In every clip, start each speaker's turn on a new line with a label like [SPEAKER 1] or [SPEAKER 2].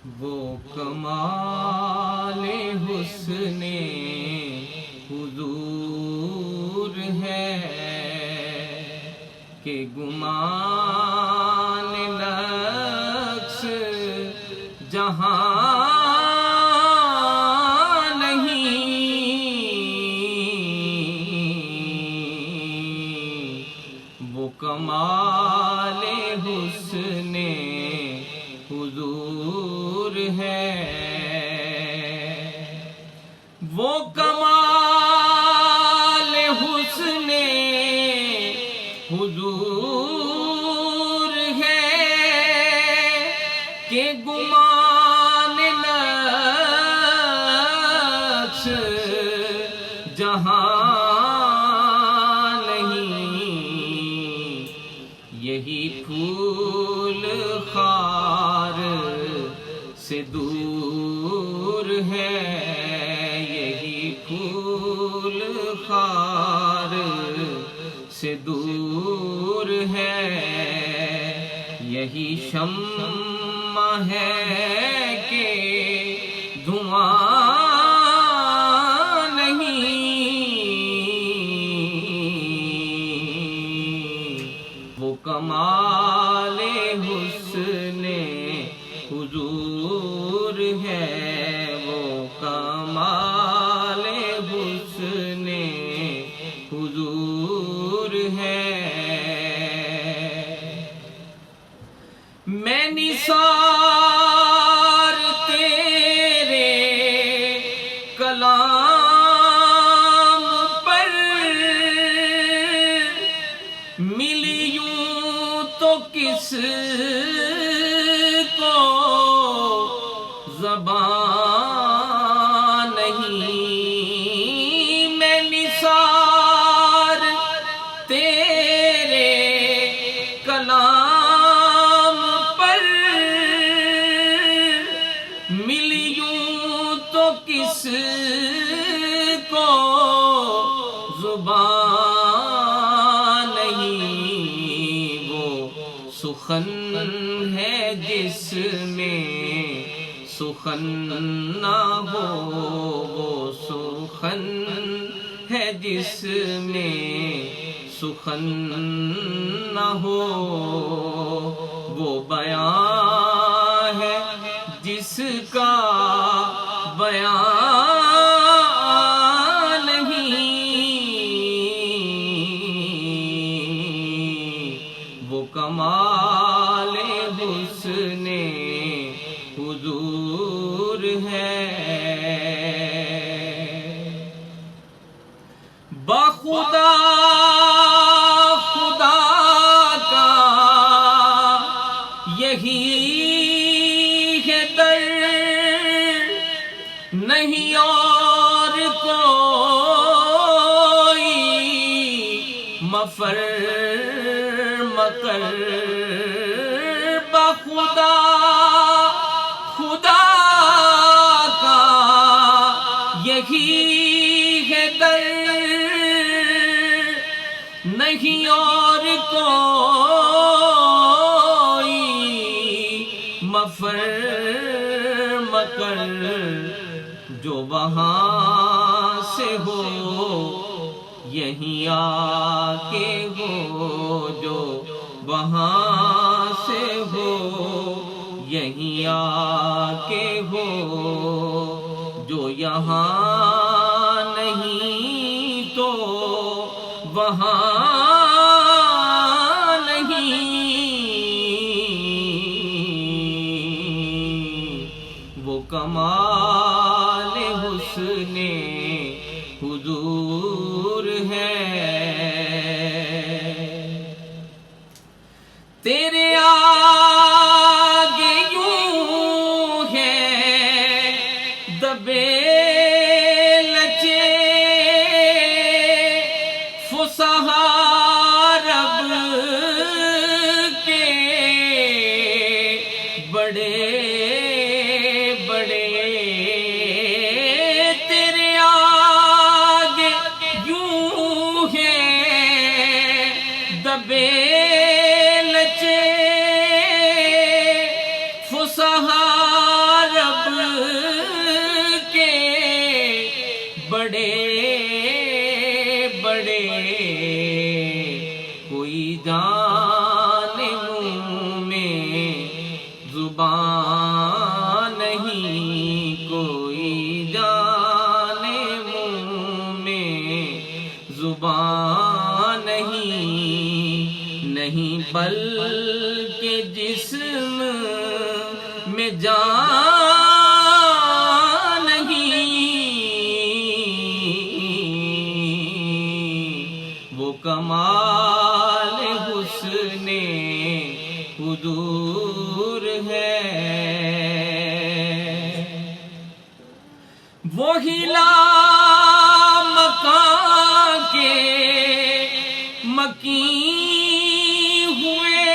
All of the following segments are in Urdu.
[SPEAKER 1] وہ کمال حسن حضور ہے کہ گمان نقص جہاں کمال حسن حضور ہے، وہ کمال حسن حضور ہے کہ گمان نقص جہاں یہی پھول خار سے دور ہے، یہی پھول خار سے دور ہے، یہی شمع ہے کہ دھواں کمال حسن حضور ہے، وہ کمال حسن حضور ہے۔ میں نثار تیرے کلام پر ملی تو کس کو زبان نہیں، میں نثار تیرے کلام پر ملیوں تو کس کو زبان نہیں، سخن ہے جس میں سخن نہ ہو، وہ سخن ہے جس میں سخن نہ ہو، وہ بیان ہے جس کا بیان نہیں، وہ کمال حسن حضور ہے۔ بخدا خدا کا یہی ہے در، نہیں اور کوئی مفر مکر، بخدا خدا کا یہی ہے در، نہیں اور کوئی مفر مکر، جو وہاں سے ہو یہیں آ کے ہو، جو وہاں سے ہو یہیں آ کے ہو، جو یہاں نہیں تو وہاں نہیں، وہ کمال حسن حضور ہے۔ تیرے آگے یوں ہے دبے لچے فصحا رب کے بڑے بڑے، تیرے زبان نہیں، کوئی جانے منہ میں زبان نہیں بلکہ جسم میں جان نہیں، وہ کمال حسن حضور ہے، وہی لامکان کے مکین ہوئے،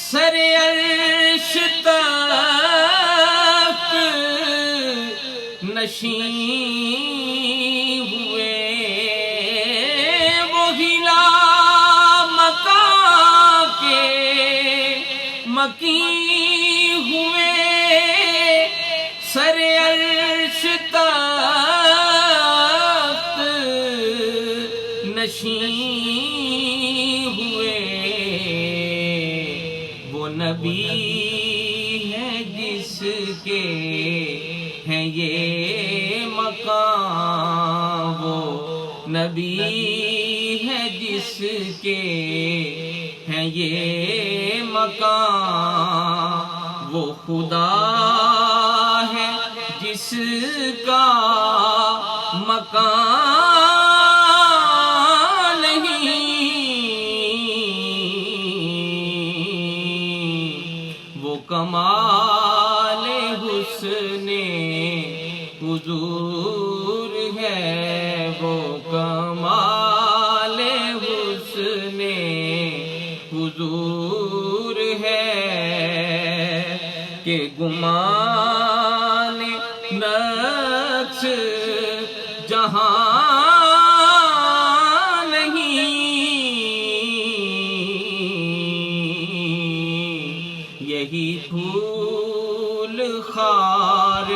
[SPEAKER 1] سر عرش تخت نشین ہوئے، وہی لامکان کے مکین ہوئے، سر عرش تخت نشین ہوئے، وہ نبی ہے جس کے ہیں یہ مقام، وہ نبی ہے جس کے ہیں یہ مقام، وہ خدا ہے جس کا مکان نہیں، وہ کمال حسن حضور ہے، وہ کمال حسن حضور ہے، کہ گمان نقص جہاں نہیں، یہی پھول خار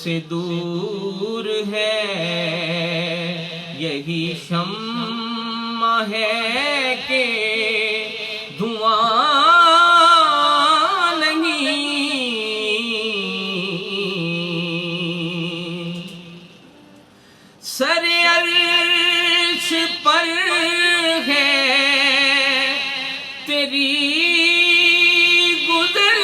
[SPEAKER 1] سے دور ہے، یہی شمع ہے کہ دھواں سر عرش پر ہے تیری گزر،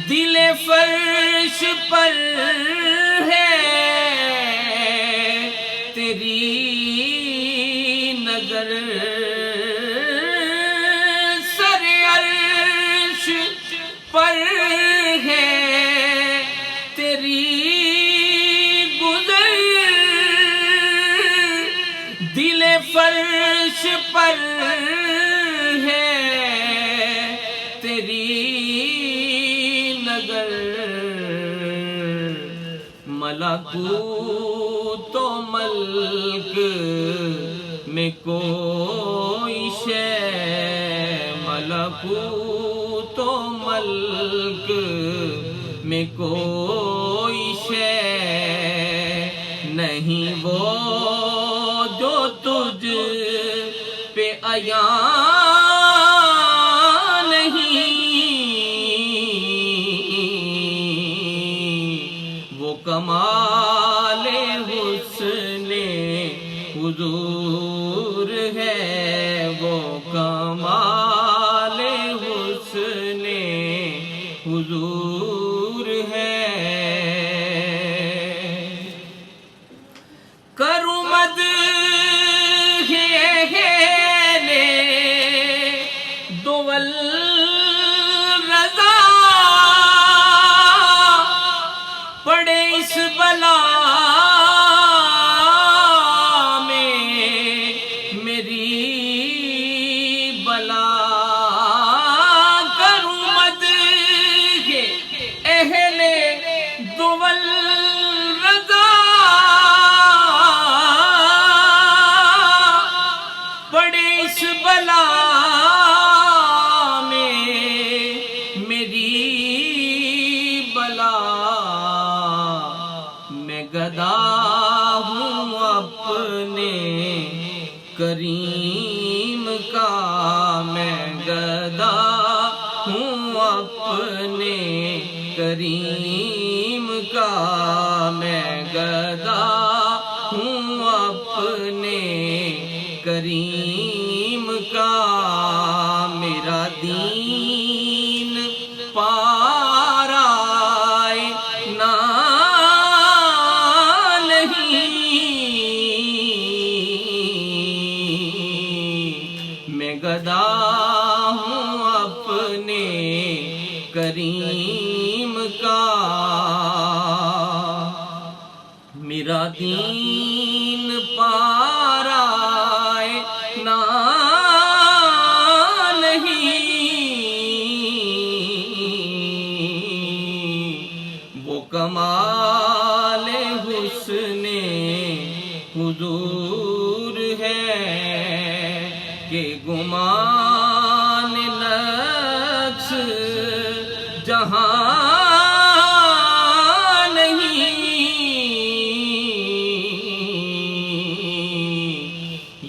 [SPEAKER 1] دل فرش پر ہے تیری نظر، سر عرش پر ہے تیری دل فرش پر ہے تیری نظر، ملکوت و ملک میں کوئی شے، ملکوت و ملک میں کوئی شے نہیں، وہ جو تجھ پہ عیاں نہیں، وہ کمال حسن حضور ہے، وہ کمال حسن حضور ہے، کروں مد دول رضا، پڑے اس بلا میں میری بلا، کروں مد اہل دول رضا، پڑے اس بلا میں میری بلا، میں گدا ہوں اپنے کریم کا، میں گدا گدا ہوں اپنے کریم کا، میں گدا ہوں اپنے کریم کا، میرا دین پارائے نہ نہیں، میں گدا ہوں اپنے کریم کا، میرا دین پارائے نہ نہیں، وہ کمال حسن حضور ہے کہ گمان نقص جہاں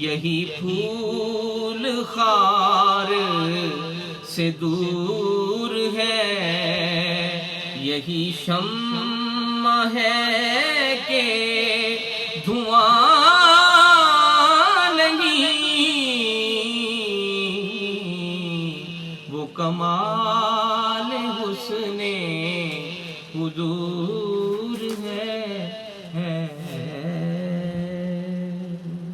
[SPEAKER 1] یہی پھول خار سے دور ہے، یہی شمع ہے کہ دھواں نہیں، وہ کمال حسن حضور